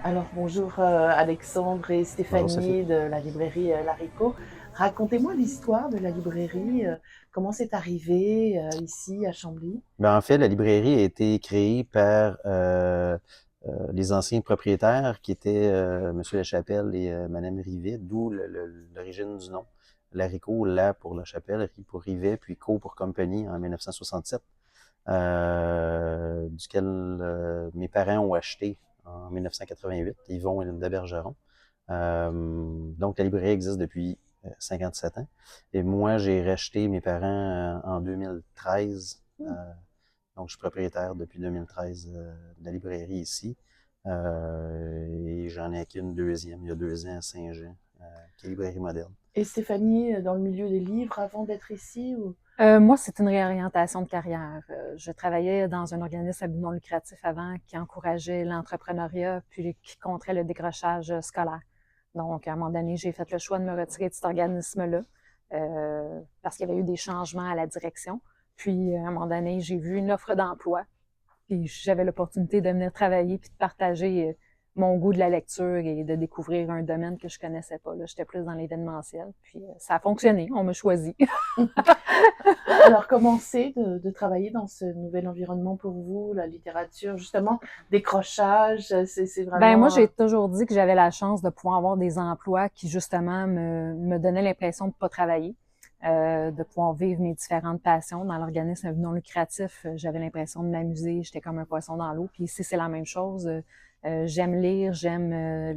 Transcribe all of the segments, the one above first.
Alors bonjour Alexandre et Bonjour Sophie. Stéphanie de la librairie L'Haricot. Racontez-moi l'histoire de la librairie, comment c'est arrivé ici à Chambly? En fait, la librairie a été créée par les anciens propriétaires qui étaient M. Lachapelle et Mme Rivet, d'où l'origine du nom. L'haricot, la pour La Chapelle, ri pour Rivet, puis co pour Compagnie en 1967, duquel mes parents ont acheté en 1988, Yvon et Linda Bergeron. Donc, la librairie existe depuis 57 ans. Et moi, j'ai racheté mes parents en 2013. Donc, je suis propriétaire depuis 2013 de la librairie ici. Et j'en ai acquis une deuxième il y a 2 ans à Saint-Jean, qui est Librairie Moderne. Et Stéphanie, dans le milieu des livres avant d'être ici ou... Moi, c'est une réorientation de carrière. Je travaillais dans un organisme à but non lucratif avant qui encourageait l'entrepreneuriat puis qui contrait le décrochage scolaire. Donc, à un moment donné, j'ai fait le choix de me retirer de cet organisme-là parce qu'il y avait eu des changements à la direction. Puis, à un moment donné, j'ai vu une offre d'emploi. Puis, j'avais l'opportunité de venir travailler puis de partager mon goût de la lecture et de découvrir un domaine que je connaissais pas. Là, j'étais plus dans l'événementiel. Puis, ça a fonctionné. On m'a choisi. Alors comment c'est de travailler dans ce nouvel environnement pour vous, la littérature, justement, décrochage, c'est Ben moi, vraiment... j'ai toujours dit que j'avais la chance de pouvoir avoir des emplois qui justement me donnaient l'impression de pas travailler, de pouvoir vivre mes différentes passions. Dans l'organisme non lucratif, j'avais l'impression de m'amuser, j'étais comme un poisson dans l'eau. Puis ici, c'est la même chose. J'aime lire, j'aime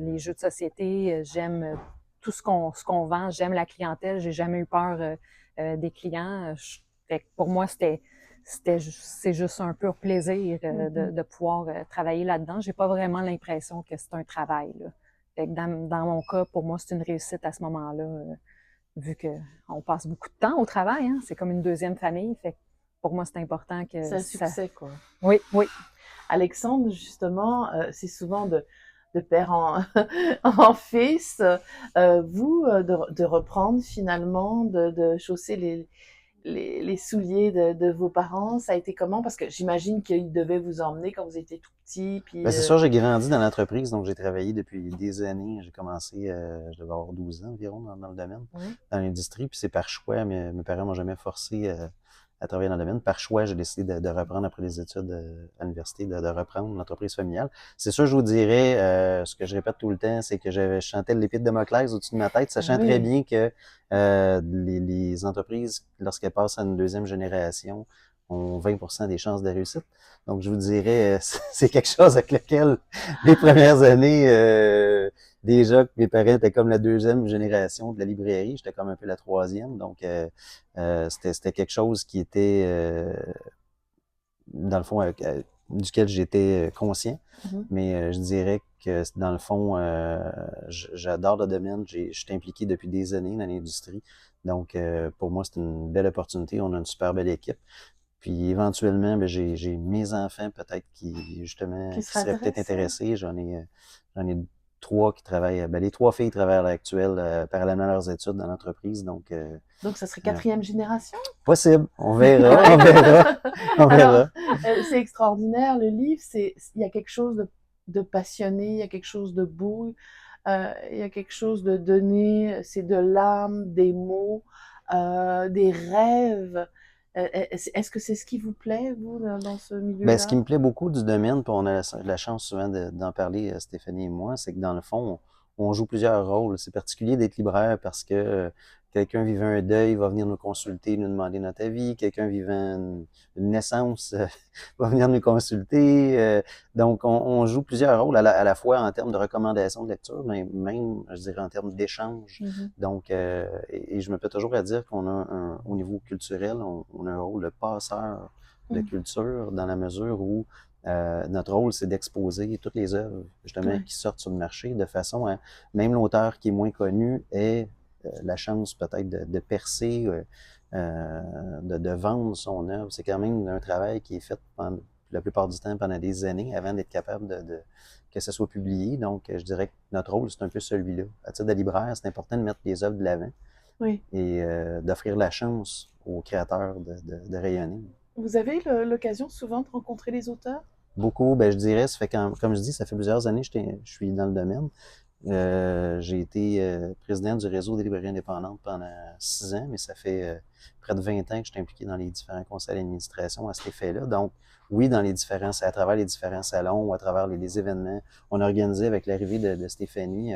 les jeux de société, j'aime tout ce qu'on vend, j'aime la clientèle. J'ai jamais eu peur des clients. Fait que pour moi, c'est juste un pur plaisir de pouvoir travailler là-dedans. J'ai pas vraiment l'impression que c'est un travail. Là. Fait que dans mon cas, pour moi, c'est une réussite à ce moment-là, vu que on passe beaucoup de temps au travail. Hein? C'est comme une deuxième famille. Fait que pour moi, c'est important c'est que un ça. succès, quoi. Oui, oui. Alexandre, justement, c'est souvent de père en, en fils, vous, de reprendre finalement, de chausser les souliers de vos parents, ça a été comment? Parce que j'imagine qu'ils devaient vous emmener quand vous étiez tout petit, puis... C'est sûr, j'ai grandi dans l'entreprise, donc j'ai travaillé depuis des années. J'ai commencé, je devais avoir 12 ans environ dans le domaine, Oui. dans l'industrie, puis c'est par choix. Mes parents m'ont jamais forcé à travailler dans le domaine. Par choix, j'ai décidé de reprendre après les études à l'université, de reprendre l'entreprise familiale. C'est sûr, je vous dirais, ce que je répète tout le temps, c'est que je chantais l'épée de Damoclès au-dessus de ma tête, sachant très Oui. bien que les entreprises, lorsqu'elles passent à une deuxième génération, ont 20% des chances de réussite. Donc, je vous dirais, c'est quelque chose avec lequel les premières années, déjà que mes parents étaient comme la deuxième génération de la librairie, j'étais comme un peu la troisième. Donc, c'était quelque chose qui était, dans le fond, duquel j'étais conscient. Mhm. Mais je dirais que dans le fond, j'adore le domaine. Je suis impliqué depuis des années dans l'industrie. Donc, pour moi, c'est une belle opportunité. On a une super belle équipe. Puis éventuellement, j'ai mes enfants peut-être qui justement Qui qui serait seraient peut-être intéressant. intéressés. J'en ai trois qui travaillent. Les trois filles travaillent à l'heure actuelle parallèlement à leurs études dans l'entreprise. Donc Donc, ça serait euh, quatrième génération? possible. On Ah verra, on oui. verra, on Alors, verra. c'est extraordinaire, le livre, il y a quelque chose de passionné, il y a quelque chose de beau, il y a quelque chose de donné, c'est de l'âme, des mots, des rêves. Est-ce que c'est ce qui vous plaît, vous, dans ce Ce qui milieu-là? me plaît beaucoup du domaine, puis on a la chance souvent d'en parler, Stéphanie et moi, c'est que dans le fond, on joue plusieurs rôles. C'est particulier d'être libraire parce que quelqu'un vivant un deuil va venir nous consulter, nous demander notre avis. Quelqu'un vivant une naissance va venir nous consulter. Donc, on joue plusieurs rôles à la fois en termes de recommandations de lecture, mais même, je dirais, en termes d'échange. Mhm. Donc, et je me peux toujours à dire qu'on a au niveau culturel, on a un rôle de passeur de Mhm. culture dans la mesure où notre rôle, c'est d'exposer toutes les œuvres justement Ouais. qui sortent sur le marché de façon à même l'auteur qui est moins connu ait la chance peut-être de percer, de vendre son œuvre. C'est quand même un travail qui est fait pendant, la plupart du temps pendant des années avant d'être capable que ça soit publié. Donc, je dirais que notre rôle, c'est un peu celui-là. À titre de libraire, c'est important de mettre les œuvres de l'avant Oui. et d'offrir la chance aux créateurs de rayonner. Vous avez l'occasion souvent de rencontrer les auteurs? Beaucoup, ben je dirais, ça fait comme je dis, ça fait plusieurs années que je suis dans le domaine. J'ai été président du réseau des librairies indépendantes pendant 6 ans, mais ça fait près de 20 ans que je suis impliqué dans les différents conseils d'administration à cet effet-là. Donc, oui, à travers les différents salons ou à travers les événements, on a organisé avec l'arrivée de Stéphanie,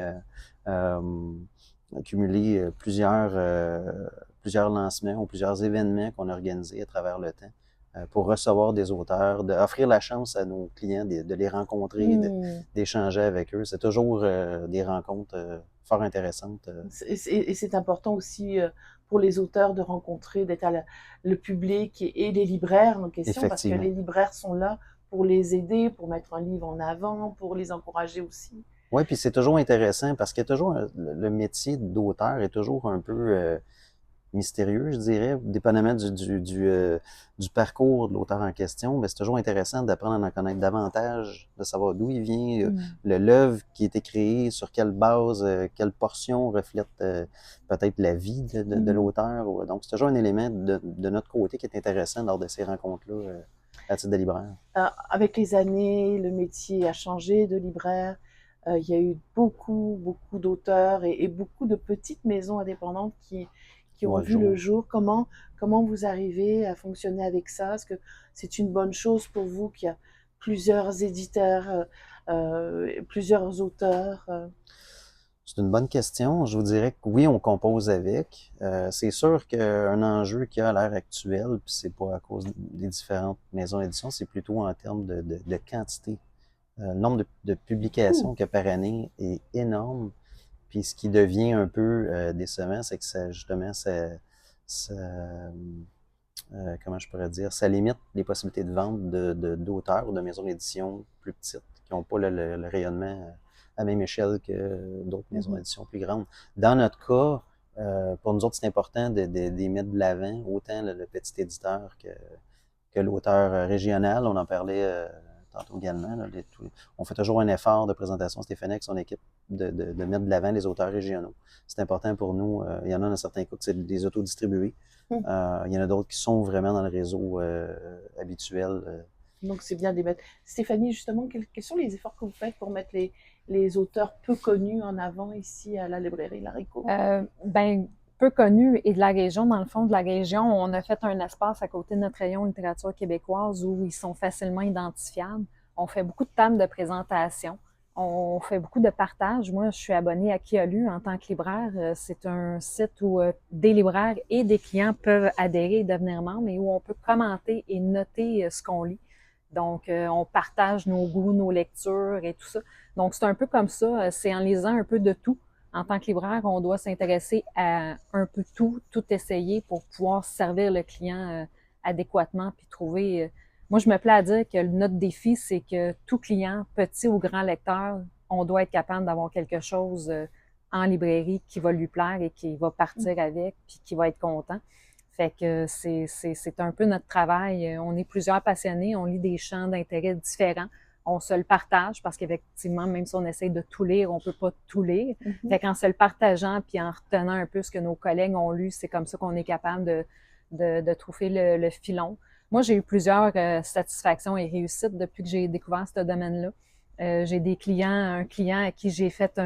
accumulé plusieurs lancements ou plusieurs événements qu'on a organisés à travers le temps pour recevoir des auteurs, d'offrir la chance à nos clients de les rencontrer, d'échanger avec eux. C'est toujours des rencontres fort intéressantes. Et c'est important aussi pour les auteurs de rencontrer, d'être le public et les libraires en question, parce que les libraires sont là pour les aider, pour mettre un livre en avant, pour les encourager aussi. Oui, puis c'est toujours intéressant parce que toujours le métier d'auteur est toujours un peu mystérieux, je dirais, dépendamment du parcours de l'auteur en question. Mais c'est toujours intéressant d'apprendre à en connaître davantage, de savoir d'où il vient, l'œuvre qui a été créée, sur quelle base, quelle portion reflète peut-être la vie de l'auteur. Donc, c'est toujours un élément de notre côté qui est intéressant lors de ces rencontres-là à titre de libraire. Avec les années, le métier a changé de libraire. Il y a eu beaucoup d'auteurs et beaucoup de petites maisons indépendantes qui ont vu le jour. Comment vous arrivez à fonctionner avec ça? Est-ce que c'est une bonne chose pour vous qu'il y a plusieurs éditeurs, plusieurs auteurs? C'est une bonne question. Je vous dirais que oui, on compose avec. C'est sûr qu'un enjeu qu'il y a à l'heure actuelle, puis c'est pas à cause des différentes maisons d'édition, c'est plutôt en termes de quantité. Le nombre de publications qu'il y a par année est énorme. Puis ce qui devient un peu décevant, c'est que comment je pourrais dire, ça limite les possibilités de vente d'auteurs ou de maisons d'édition plus petites, qui n'ont pas le rayonnement à même échelle que d'autres maisons d'édition plus grandes. Dans notre cas, pour nous autres, c'est important de mettre de l'avant, autant le petit éditeur que l'auteur régional. On en parlait tantôt également. Là, on fait toujours un effort de présentation, Stéphanie, avec son équipe, de mettre de l'avant les auteurs régionaux. C'est important pour nous. Il y en a dans certains cas que c'est des autodistribués. Il y en a d'autres qui sont vraiment dans le réseau habituel. Donc, c'est bien de les mettre. Stéphanie, justement, quels sont les efforts que vous faites pour mettre les auteurs peu connus en avant ici à la librairie L'Haricot? Peu connus et de la région, dans le fond de la région, on a fait un espace à côté de notre rayon littérature québécoise où ils sont facilement identifiables. On fait beaucoup de tables de présentation. On fait beaucoup de partage. Moi, je suis abonnée à Qui a lu en tant que libraire. C'est un site où des libraires et des clients peuvent adhérer et devenir membres et où on peut commenter et noter ce qu'on lit. Donc, on partage nos goûts, nos lectures et tout ça. Donc, c'est un peu comme ça. C'est en lisant un peu de tout. En tant que libraire, on doit s'intéresser à un peu tout essayer pour pouvoir servir le client adéquatement puis trouver... Moi, je me plais à dire que notre défi, c'est que tout client, petit ou grand lecteur, on doit être capable d'avoir quelque chose en librairie qui va lui plaire et qui va partir avec puis qui va être content. Fait que c'est un peu notre travail. On est plusieurs passionnés, on lit des champs d'intérêt différents. On se le partage parce qu'effectivement, même si on essaie de tout lire, on peut pas tout lire. Fait qu'en se le partageant puis en retenant un peu ce que nos collègues ont lu, c'est comme ça qu'on est capable de trouver le filon. Moi, j'ai eu plusieurs satisfactions et réussites depuis que j'ai découvert ce domaine-là. J'ai un client à qui j'ai fait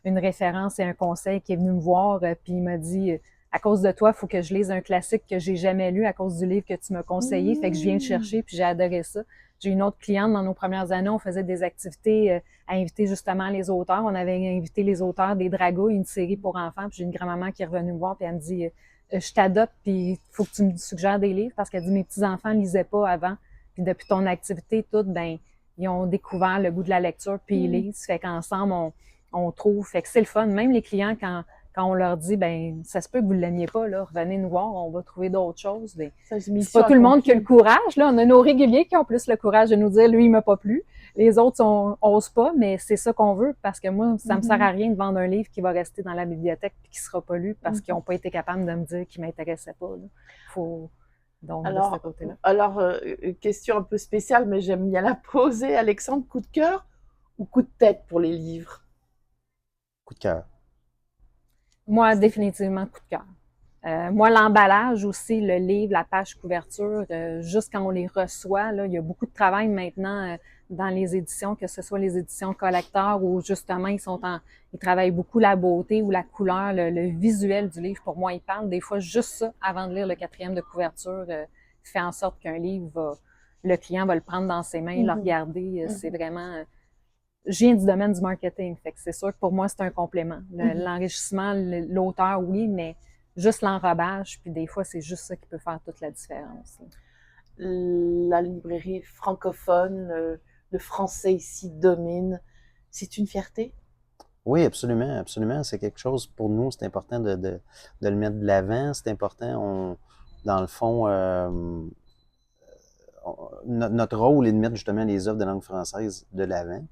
une référence et un conseil qui est venu me voir puis il m'a dit à cause de toi, il faut que je lise un classique que j'ai jamais lu à cause du livre que tu m'as conseillé. Fait que je viens le chercher puis j'ai adoré ça. J'ai une autre cliente dans nos premières années, on faisait des activités à inviter justement les auteurs. On avait invité les auteurs des Dragouilles, une série pour enfants. Puis j'ai une grand-maman qui est revenue me voir puis elle me dit je t'adopte puis il faut que tu me suggères des livres parce qu'elle dit mes petits-enfants lisaient pas avant. Puis depuis ton activité toute, ben ils ont découvert le goût de la lecture puis ils lisent. Fait qu'ensemble on trouve. Fait que c'est le fun. Même les clients quand on leur dit, ben, ça se peut que vous ne l'aimiez pas, là, revenez nous voir, on va trouver d'autres choses. Ben, c'est pas tout le monde qui a le courage, là. On a nos réguliers qui ont plus le courage de nous dire, lui, il m'a pas plu. Les autres, osent pas, mais c'est ça qu'on veut, parce que moi, ça me sert à rien de vendre un livre qui va rester dans la bibliothèque et qui sera pas lu parce qu'ils n'ont pas été capables de me dire qu'il m'intéressait pas, là. Donc, alors, de ce côté-là. Alors, question un peu spéciale, mais j'aime bien la poser. Alexandre, coup de cœur ou coup de tête pour les livres? Coup de cœur. Moi, définitivement, coup de cœur. Moi, l'emballage aussi, le livre, la page couverture, juste quand on les reçoit, là, il y a beaucoup de travail maintenant dans les éditions, que ce soit les éditions collecteurs où justement ils travaillent beaucoup la beauté ou la couleur, le visuel du livre. Pour moi, ils parlent. Des fois, juste ça, avant de lire le 4e de couverture, fait en sorte qu'un livre le client va le prendre dans ses mains, le regarder. C'est vraiment... je viens du domaine du marketing, fait que c'est sûr que pour moi, c'est un complément. L'enrichissement, l'auteur, oui, mais juste l'enrobage, puis des fois, c'est juste ça qui peut faire toute la différence. La librairie francophone, le français ici domine. C'est une fierté? Oui, absolument, absolument. C'est quelque chose, pour nous, c'est important de le mettre de l'avant. C'est important, dans le fond, notre rôle est de mettre justement les œuvres de langue française de l'avant.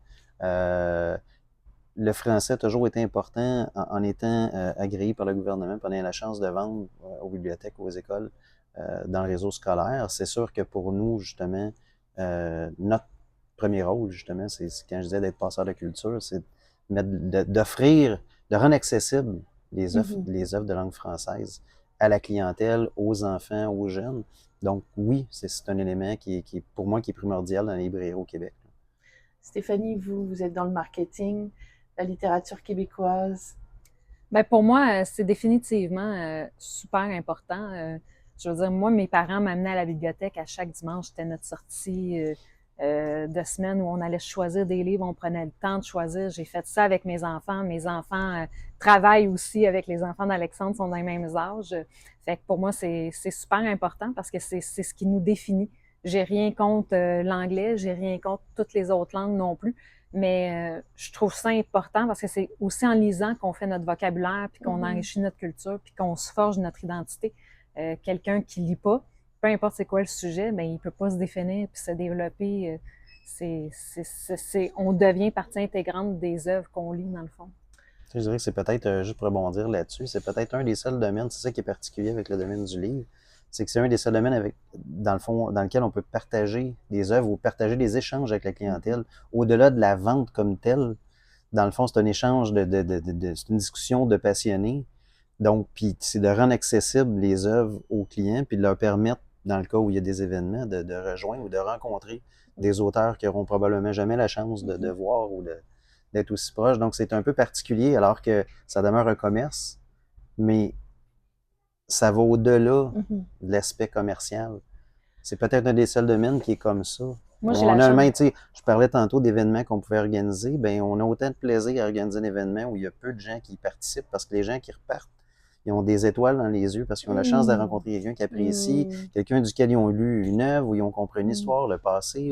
Le français a toujours été important en étant agréé par le gouvernement, puis on a la chance de vendre aux bibliothèques, aux écoles, dans le réseau scolaire. C'est sûr que pour nous, justement, notre premier rôle, justement, c'est quand je disais d'être passeur de culture, c'est d'offrir, de rendre accessible les œuvres de langue française à la clientèle, aux enfants, aux jeunes. Donc oui, c'est un élément pour moi, qui est primordial dans les librairies au Québec. Stéphanie, vous êtes dans le marketing, la littérature québécoise. Ben pour moi, c'est définitivement super important. Je veux dire, moi, mes parents m'amenaient à la bibliothèque à chaque dimanche. C'était notre sortie de semaine où on allait choisir des livres, on prenait le temps de choisir. J'ai fait ça avec mes enfants. Mes enfants travaillent aussi avec les enfants d'Alexandre, sont dans les mêmes âges. Fait que pour moi, c'est super important parce que c'est ce qui nous définit. J'ai rien contre l'anglais, j'ai rien contre toutes les autres langues non plus. Mais je trouve ça important parce que c'est aussi en lisant qu'on fait notre vocabulaire, puis qu'on enrichit notre culture, puis qu'on se forge notre identité. Quelqu'un qui lit pas, peu importe c'est quoi le sujet, ben il peut pas se définir puis se développer. On devient partie intégrante des œuvres qu'on lit, dans le fond. Je dirais que c'est peut-être, juste pour rebondir là-dessus, c'est peut-être un des seuls domaines, c'est ça qui est particulier avec le domaine du livre, c'est que c'est un des seuls domaines dans le fond, dans lequel on peut partager des œuvres ou partager des échanges avec la clientèle. Au-delà de la vente comme telle, dans le fond, c'est un échange c'est une discussion de passionnés. Donc, puis c'est de rendre accessibles les œuvres aux clients, puis de leur permettre, dans le cas où il y a des événements, de rejoindre ou de rencontrer des auteurs qui n'auront probablement jamais la chance de voir ou d'être aussi proches. Donc, c'est un peu particulier, alors que ça demeure un commerce, mais ça va au-delà de l'aspect commercial. C'est peut-être un des seuls domaines qui est comme ça. Moi, j'ai la chance. Je parlais tantôt d'événements qu'on pouvait organiser. Ben, on a autant de plaisir à organiser un événement où il y a peu de gens qui y participent parce que les gens qui repartent, ils ont des étoiles dans les yeux parce qu'ils ont la chance de rencontrer quelqu'un qui apprécie, quelqu'un duquel ils ont lu une œuvre ou ils ont compris une histoire, le passé.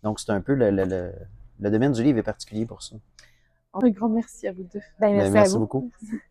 Donc, c'est un peu le domaine du livre est particulier pour ça. Un grand merci à vous deux. Ben, merci à vous. Beaucoup. Merci.